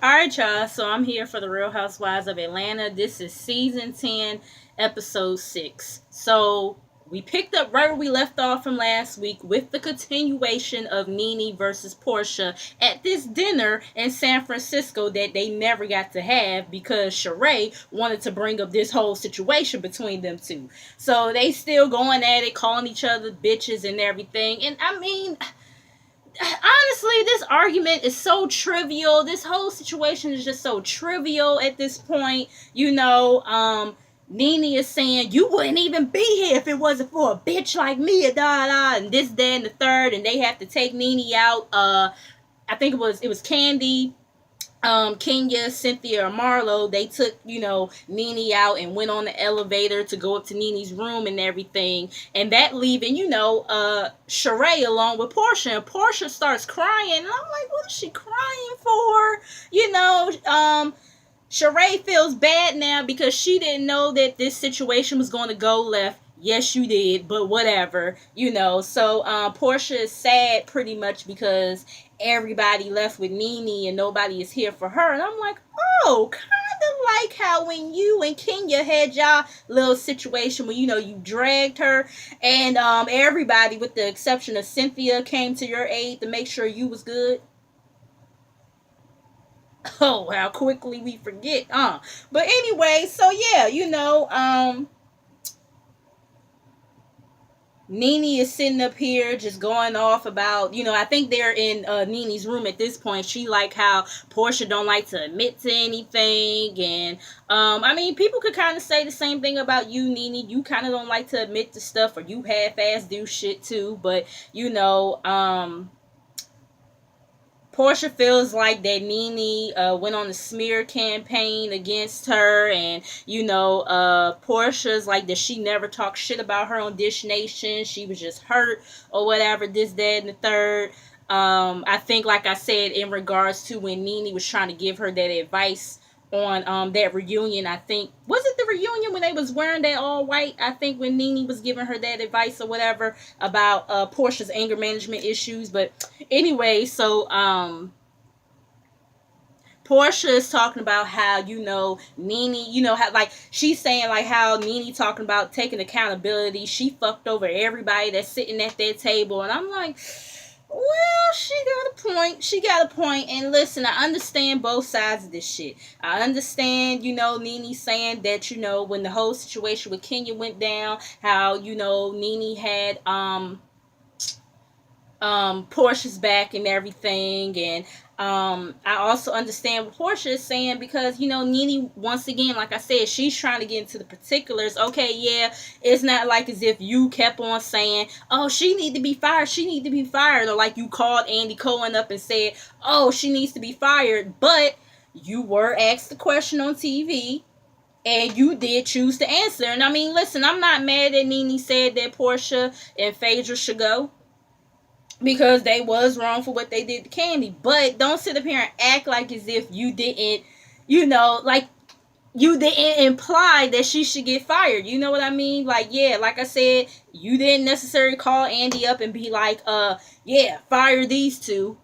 Alright, y'all. So I'm here for the Real Housewives of Atlanta. This is season 10, episode 6. So we picked up right where we left off from last week with the continuation of Nene versus Portia at this dinner in San Francisco that they never got to have because Sheree wanted to bring up this whole situation between them two. So they still going at it, calling each other bitches and everything. And I mean, honestly, this argument is so trivial. This whole situation is just so trivial at this point. Nene is saying you wouldn't even be here if it wasn't for a bitch like me, and this, that, and the third, and they have to take Nene out. I think it was Candy, Kenya, Cynthia, or Marlo. They took, Nene out and went on the elevator to go up to Nene's room and everything. And that leaving, Sheree along with Portia. And Portia starts crying. And I'm like, what is she crying for? Sheree feels bad now because she didn't know that this situation was going to go left. Yes, you did, but whatever, So Portia is sad pretty much because everybody left with Nene and nobody is here for her. And I'm like, oh, kind of like how when you and Kenya had y'all little situation where, you dragged her and everybody, with the exception of Cynthia, came to your aid to make sure you was good. Oh, how quickly we forget, But anyway, so yeah, Nene is sitting up here just going off about, I think they're in Nene's room at this point. She like how Portia don't like to admit to anything. And, people could kind of say the same thing about you, Nene. You kind of don't like to admit to stuff, or you half-ass do shit too. But, Portia feels like that Nene went on a smear campaign against her, and Portia's like that she never talked shit about her on Dish Nation. She was just hurt or whatever. This, that, and the third. I think, like I said, in regards to when Nene was trying to give her that advice on that reunion, I think, was it the reunion when they was wearing that all white? I think when Nene was giving her that advice or whatever about Portia's anger management issues. But anyway, so Portia is talking about how, Nene, how, like, she's saying, like, how Nene talking about taking accountability. She fucked over everybody that's sitting at that table. And I'm like, well, she got a point. She got a point. And listen, I understand both sides of this shit. I understand, Nene saying that, when the whole situation with Kenya went down, how, Nene had, Portia's back and everything. And I also understand what Portia is saying because, Nene, once again, like I said, she's trying to get into the particulars. Okay, yeah, it's not like as if you kept on saying, oh, she need to be fired, she need to be fired. Or like you called Andy Cohen up and said, oh, she needs to be fired. But you were asked the question on TV. And you did choose to answer. And I mean, listen, I'm not mad that Nene said that Portia and Phaedra should go, because they was wrong for what they did to Candy. But don't sit up here and act like as if you didn't, like you didn't imply that she should get fired. You know what I mean? Like, yeah, like I said, you didn't necessarily call Andy up and be like, yeah, fire these two.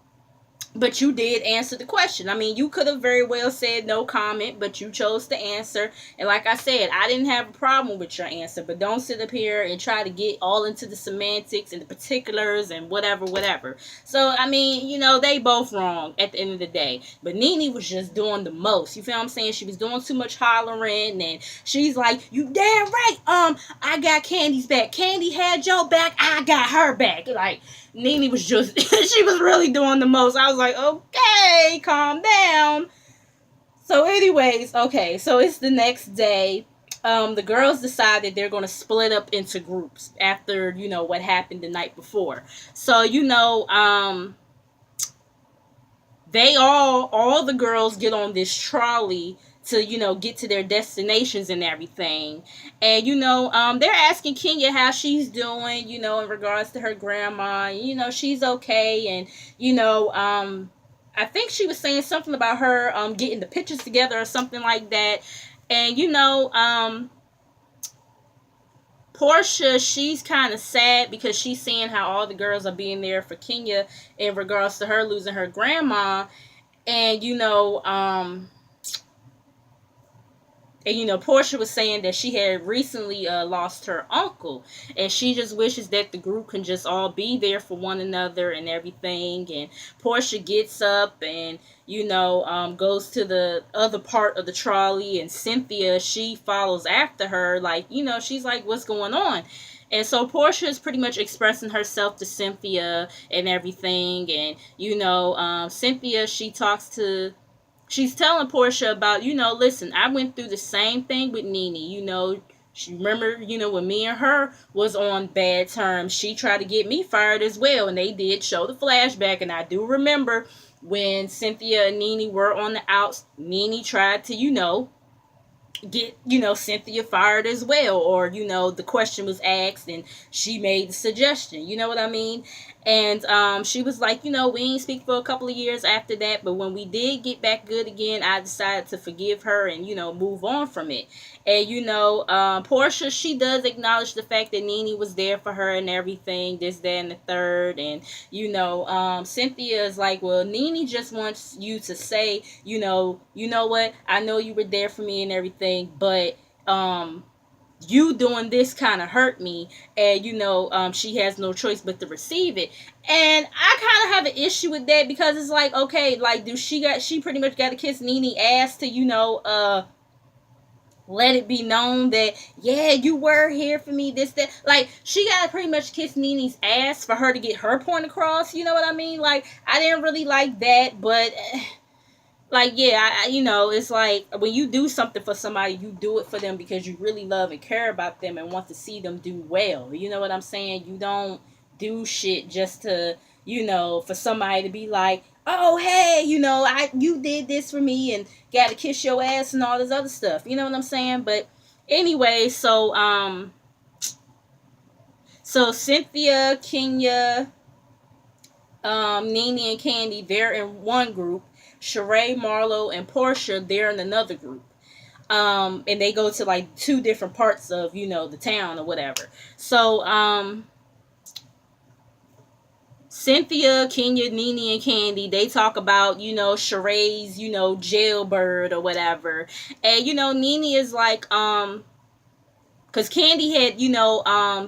But you did answer the question. I mean, you could have very well said no comment, but you chose to answer. And like I said, I didn't have a problem with your answer. But don't sit up here and try to get all into the semantics and the particulars and whatever. So, I mean, they both wrong at the end of the day. But Nene was just doing the most. You feel what I'm saying? She was doing too much hollering. And she's like, you damn right. I got Candy's back. Candy had your back. I got her back. Like, Nene was just, she was really doing the most. I was like, okay, calm down. So anyways, okay, so it's the next day. The girls decided they're going to split up into groups after, what happened the night before. So, they all the girls get on this trolley to, get to their destinations and everything. And, they're asking Kenya how she's doing, in regards to her grandma. She's okay. And, I think she was saying something about her getting the pictures together or something like that. And, Portia, she's kind of sad because she's seeing how all the girls are being there for Kenya in regards to her losing her grandma. And Portia was saying that she had recently lost her uncle, and she just wishes that the group can just all be there for one another and everything. And Portia gets up and goes to the other part of the trolley, and Cynthia, she follows after her, like she's like, "What's going on?" And so Portia is pretty much expressing herself to Cynthia and everything. And Cynthia, she's telling Portia about, listen, I went through the same thing with Nene. She remember, when me and her was on bad terms, she tried to get me fired as well. And they did show the flashback. And I do remember when Cynthia and Nene were on the outs, Nene tried to, get Cynthia fired as well, or the question was asked and she made the suggestion, you know what I mean? And she was like, we ain't speak for a couple of years after that, but when we did get back good again, I decided to forgive her and move on from it. And Portia, she does acknowledge the fact that Nene was there for her and everything, this, that, and the third. And Cynthia is like, well, Nene just wants you to say, you know what, I know you were there for me and everything, but you doing this kind of hurt me. And she has no choice but to receive it. And I kind of have an issue with that, because it's like, okay, like, she pretty much got to kiss Nene ass to let it be known that, yeah, you were here for me, this, that. Like, she gotta pretty much kiss Nene's ass for her to get her point across, you know what I mean? Like, I didn't really like that, but like, yeah, it's like, when you do something for somebody, you do it for them because you really love and care about them and want to see them do well. You know what I'm saying? You don't do shit just to, for somebody to be like, oh, hey, you did this for me and got to kiss your ass and all this other stuff. You know what I'm saying? But anyway, so Cynthia, Kenya, Nene, and Candy, they're in one group. Sheree, Marlo, and Portia, they're in another group. And they go to like two different parts of, the town or whatever. So, Cynthia, Kenya, Nene, and Candy, they talk about, Sheree's, jailbird or whatever. And, Nene is like, because Candy had,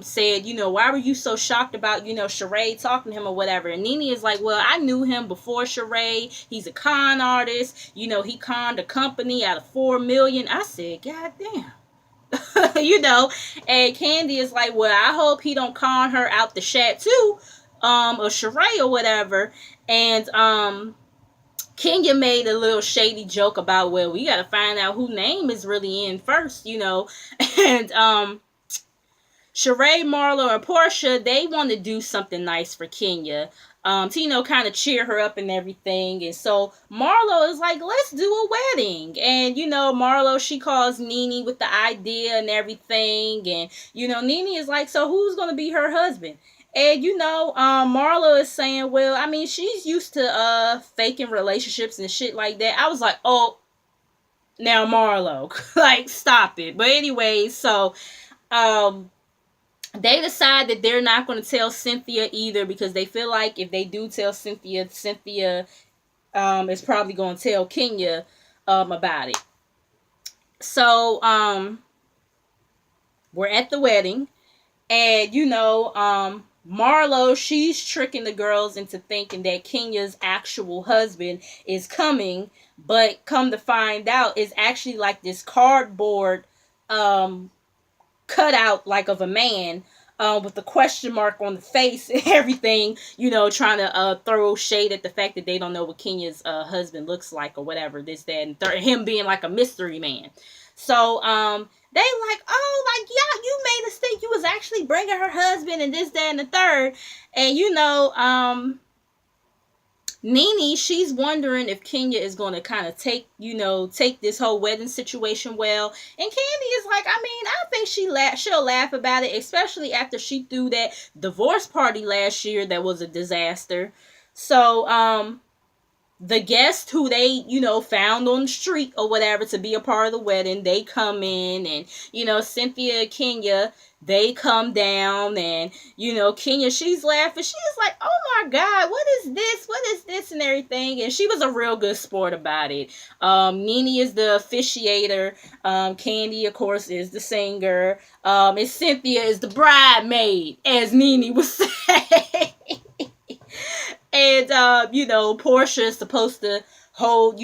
said, why were you so shocked about, Sheree talking to him or whatever? And Nene is like, well, I knew him before Sheree. He's a con artist. He conned a company out of $4 million. I said, God damn. And Candy is like, well, I hope he don't con her out the shack too, or Sheree or whatever. And Kenya made a little shady joke about, well, we gotta find out who name is really in first, and Sheree, Marlo, and Portia, they want to do something nice for Kenya, to kind of cheer her up and everything. And so Marlo is like, let's do a wedding. And Marlo, she calls Nene with the idea and everything. And Nene is like, so who's gonna be her husband? And Marlo is saying, well, I mean, she's used to faking relationships and shit like that. I was like, oh, now Marlo, like, stop it. But anyway, so they decide that they're not going to tell Cynthia either, because they feel like if they do tell Cynthia is probably going to tell Kenya about it. So we're at the wedding, and Marlo, she's tricking the girls into thinking that Kenya's actual husband is coming, but come to find out, is actually like this cardboard cutout like of a man with a question mark on the face and everything, trying to throw shade at the fact that they don't know what Kenya's husband looks like or whatever, this, that, and third, him being like a mystery man. So they like, oh, like, yeah, you made us think you was actually bringing her husband and this, that, and the third. And Nene, she's wondering if Kenya is going to kind of take this whole wedding situation well. And Candy is like, I mean, I think she'll laugh about it, especially after she threw that divorce party last year that was a disaster. So, the guests who they, found on the street or whatever to be a part of the wedding, they come in, and, Cynthia and Kenya, they come down, and, Kenya, she's laughing. She's like, oh my God, what is this? What is this? And everything. And she was a real good sport about it. Nene is the officiator. Candy, of course, is the singer. And Cynthia is the bridemaid, as Nene was saying. And, Portia is supposed to hold,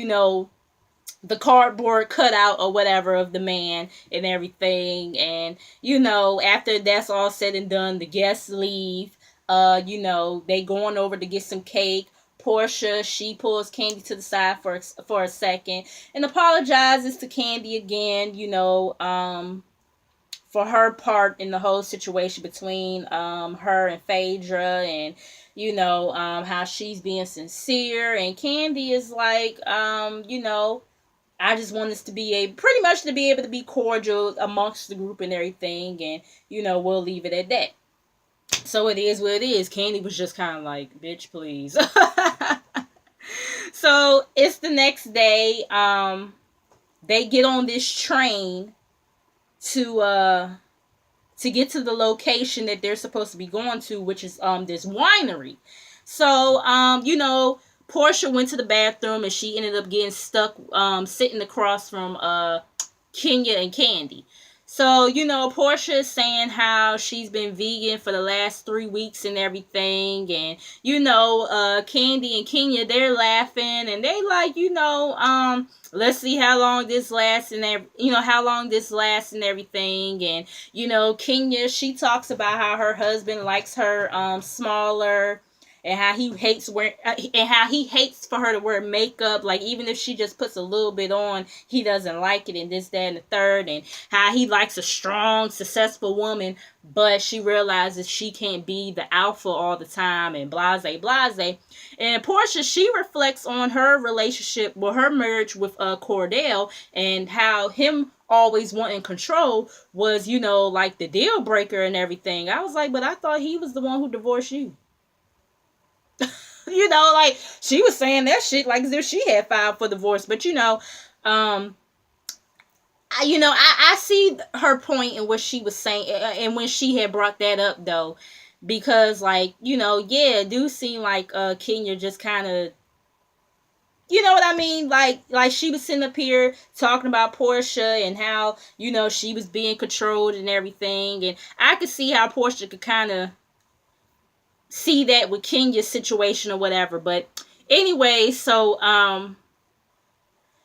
the cardboard cutout or whatever of the man and everything. And, after that's all said and done, the guests leave. They going over to get some cake. Portia, she pulls Candy to the side for a second and apologizes to Candy again, for her part in the whole situation between her and Phaedra, and how she's being sincere, and Candy is like, I just want us to be pretty much to be able to be cordial amongst the group and everything, and we'll leave it at that. So it is what it is. Candy was just kind of like, bitch, please. So it's the next day. They get on this train to get to the location that they're supposed to be going to, which is this winery. So Portia went to the bathroom, and she ended up getting stuck sitting across from Kenya and Candy. So, Portia is saying how she's been vegan for the last 3 weeks and everything. And, Candy and Kenya, they're laughing, and they like, let's see how long this lasts and how long this lasts and everything. And, Kenya, she talks about how her husband likes her smaller, and how he hates for her to wear makeup. Like, even if she just puts a little bit on, he doesn't like it, and this, that, and the third. And how he likes a strong, successful woman, but she realizes she can't be the alpha all the time, and blase, blase. And Portia, she reflects on her relationship, with her marriage with Cordell, and how him always wanting control was, like the deal breaker and everything. I was like, but I thought he was the one who divorced you. Like, she was saying that shit like as if she had filed for divorce. But, I see her point in what she was saying, and when she had brought that up, though, because, like, yeah, it do seem like Kenya just kind of, you know what I mean? Like she was sitting up here talking about Portia and how, she was being controlled and everything. And I could see how Portia could kind of see that with Kenya's situation or whatever. But anyway, so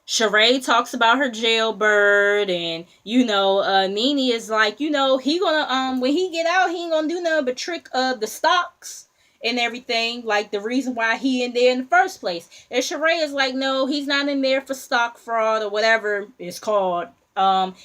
Sheree talks about her jailbird, and Nene is like, he gonna when he get out, he ain't gonna do nothing but trick the stocks and everything, like the reason why he in there in the first place. And Sheree is like, no, he's not in there for stock fraud or whatever it's called.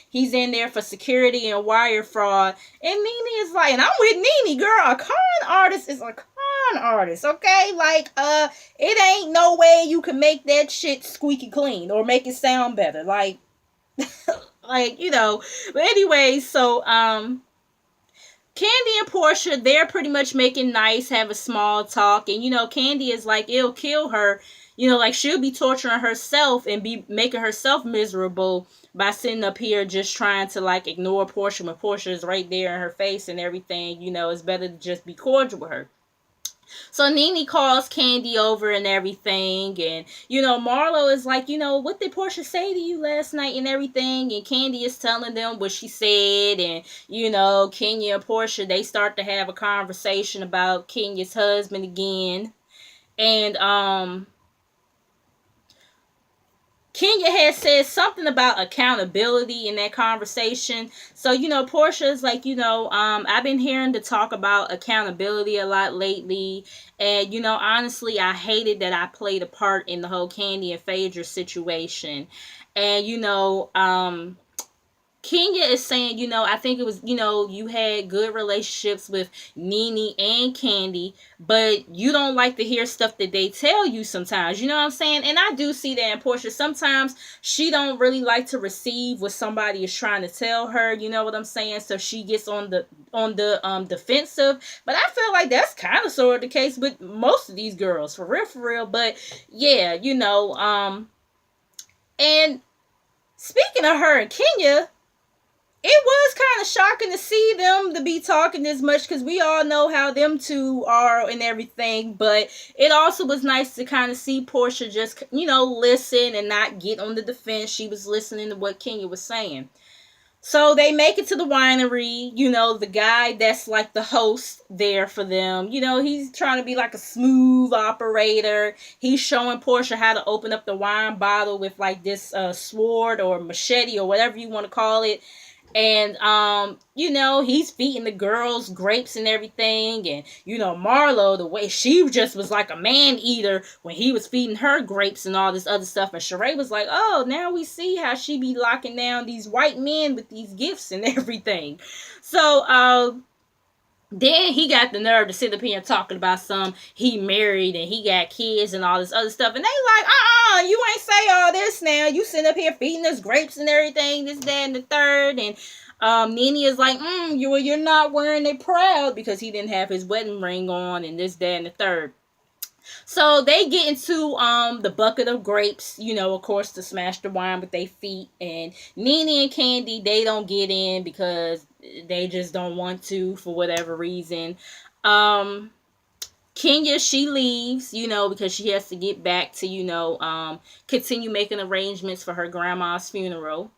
He's in there for security and wire fraud. And Nene is like, and I'm with Nene, girl. A con artist is a con artist, okay? Like, it ain't no way you can make that shit squeaky clean or make it sound better. Like, But anyway, so, Candy and Portia, they're pretty much making nice, have a small talk. And, Candy is like, it'll kill her. Like, she'll be torturing herself and be making herself miserable by sitting up here just trying to, like, ignore Portia when Portia is right there in her face and everything. It's better to just be cordial with her. So Nene calls Candy over and everything, and Marlo is like, what did Portia say to you last night and everything? And Candy is telling them what she said, and Kenya and Portia, they start to have a conversation about Kenya's husband again. And Kenya had said something about accountability in that conversation. So, Portia is like, I've been hearing to talk about accountability a lot lately. And, honestly, I hated that I played a part in the whole Candy and Phaedra situation. And, Kenya is saying, I think it was, you had good relationships with Nene and Candy, but you don't like to hear stuff that they tell you sometimes. You know what I'm saying? And I do see that in Portia. Sometimes she don't really like to receive what somebody is trying to tell her. You know what I'm saying? So she gets on the defensive. But I feel like that's kind of sort of the case with most of these girls, for real, for real. But yeah, and speaking of her and Kenya, it was kind of shocking to see them to be talking this much, because we all know how them two are and everything. But it also was nice to kind of see Portia just, listen and not get on the defense. She was listening to what Kenya was saying. So they make it to the winery. The guy that's like the host there for them, he's trying to be like a smooth operator. He's showing Portia how to open up the wine bottle with like this sword or machete or whatever you want to call it. And, he's feeding the girls grapes and everything. And, Marlo, the way she just was like a man eater when he was feeding her grapes and all this other stuff. And Sheree was like, oh, now we see how she be locking down these white men with these gifts and everything. So, then he got the nerve to sit up here and talking about he married and he got kids and all this other stuff. And they like, you ain't say all this now. You sitting up here feeding us grapes and everything, this, that, and the third. And Nene is like, you're not wearing it proud, because he didn't have his wedding ring on and this, that, and the third. So they get into the bucket of grapes, of course, to smash the wine with their feet. And Nene and Candy, they don't get in because they just don't want to for whatever reason. Kenya, she leaves, because she has to get back to, continue making arrangements for her grandma's funeral.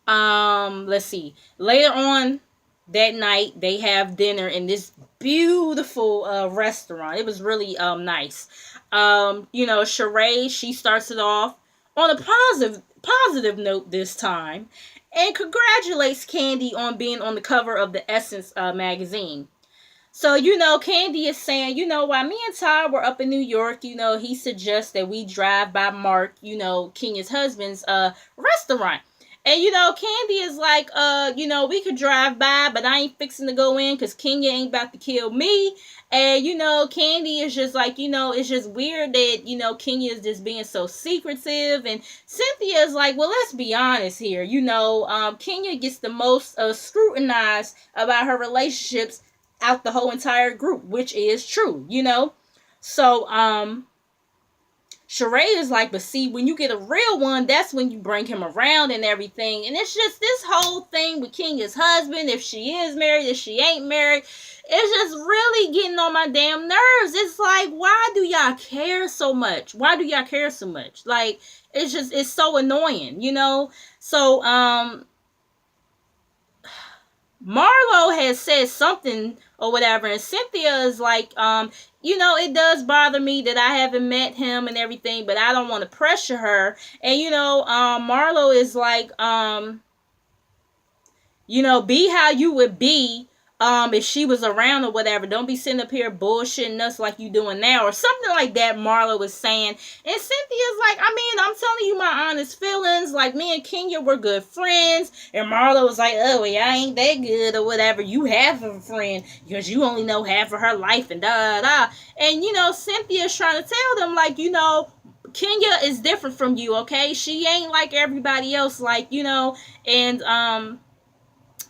Let's see. Later on that night, they have dinner in this beautiful restaurant. It was really nice. Sheree, she starts it off on a positive note this time, and congratulates Candy on being on the cover of the Essence magazine. So, Candy is saying, while me and Todd were up in New York, he suggests that we drive by Mark, Kenya's husband's restaurant. And, Candy is like, we could drive by, but I ain't fixing to go in because Kenya ain't about to kill me. And, Candy is just like, it's just weird that, Kenya is just being so secretive. And Cynthia is like, well, let's be honest here. Kenya gets the most scrutinized about her relationships out the whole entire group, which is true, So, Sheree is like, but see, when you get a real one, that's when you bring him around and everything. And it's just this whole thing with Kenya's husband, if she is married, if she ain't married, it's just really getting on my damn nerves. It's like, why do y'all care so much? Why do y'all care so much? Like, it's so annoying, So, Marlo has said something or whatever, and Cynthia is like, it does bother me that I haven't met him and everything, but I don't want to pressure her. And, Marlo is like, be how you would be if she was around or whatever. Don't be sitting up here bullshitting us like you doing now, or something like that, Marlo was saying. And Cynthia's like, I'm telling you my honest feelings. Like, me and Kenya were good friends. And Marlo was like, oh, well, I ain't that good or whatever. You have a friend because you only know half of her life and da. And, Cynthia's trying to tell them, like, Kenya is different from you, okay? She ain't like everybody else, like, and,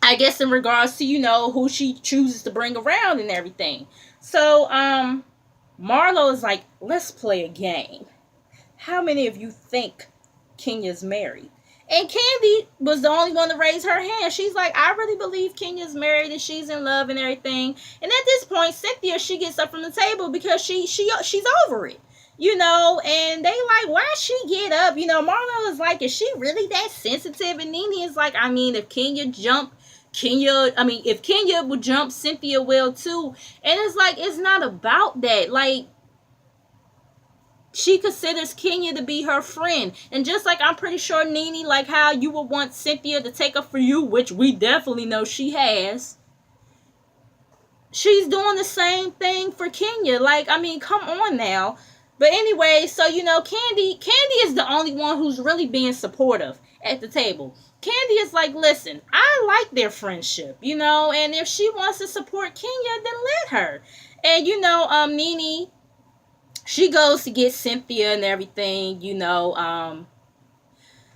I guess in regards to, who she chooses to bring around and everything. So, Marlo is like, let's play a game. How many of you think Kenya's married? And Candy was the only one to raise her hand. She's like, I really believe Kenya's married and she's in love and everything. And at this point, Cynthia, she gets up from the table because she's over it. And they like, why she get up? Marlo is like, is she really that sensitive? And Nene is like, if if Kenya would jump, Cynthia will too. And it's like, it's not about that. Like, she considers Kenya to be her friend. And just like I'm pretty sure Nene, like how you would want Cynthia to take up for you, which we definitely know she has, she's doing the same thing for Kenya. Like, come on now. But anyway, so Candy is the only one who's really being supportive at the table. Candy is like, listen, I like their friendship, and if she wants to support Kenya, then let her. And Nene, she goes to get Cynthia and everything,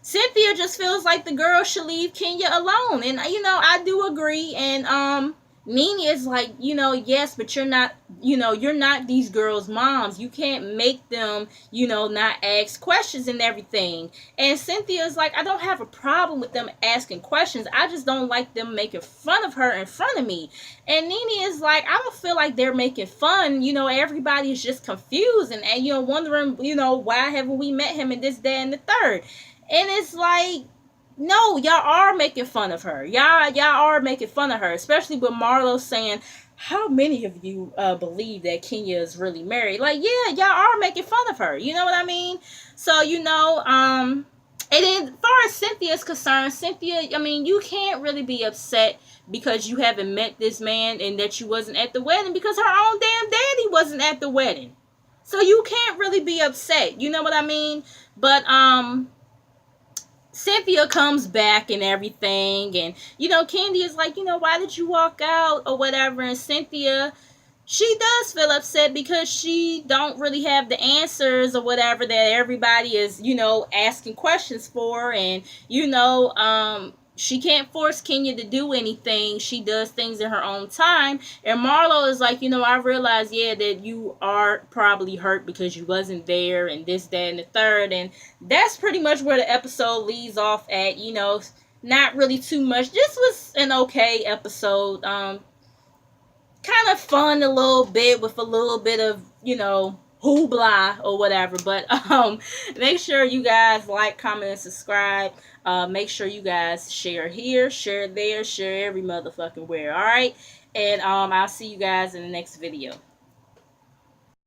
Cynthia just feels like the girl should leave Kenya alone. And, I do agree. And, Nene is like, yes, but you're not these girls' moms. You can't make them, not ask questions and everything. And Cynthia is like, I don't have a problem with them asking questions. I just don't like them making fun of her in front of me. And Nene is like, I don't feel like they're making fun. Everybody is just confused and wondering, why haven't we met him and this, that, and the third. And it's like, no, y'all are making fun of her. Y'all are making fun of her, especially with Marlo saying, how many of you believe that Kenya is really married? Like, yeah, y'all are making fun of her. You know what I mean? So, and then as far as Cynthia is concerned, Cynthia, I mean, you can't really be upset because you haven't met this man and that you wasn't at the wedding because her own damn daddy wasn't at the wedding. So you can't really be upset. You know what I mean? But, Cynthia comes back and everything, and Candy is like, why did you walk out or whatever? And Cynthia, she does feel upset because she don't really have the answers or whatever that everybody is asking questions for. And she can't force Kenya to do anything. She does things in her own time. And Marlo is like, I realize, yeah, that you are probably hurt because you wasn't there and this, that, and the third. And that's pretty much where the episode leaves off at, not really too much. This was an okay episode. Kind of fun a little bit with a little bit of, hoopla or whatever. But make sure you guys like, comment, and subscribe. Make sure you guys share here, share there, share every motherfucking where. All right, and I'll see you guys in the next video.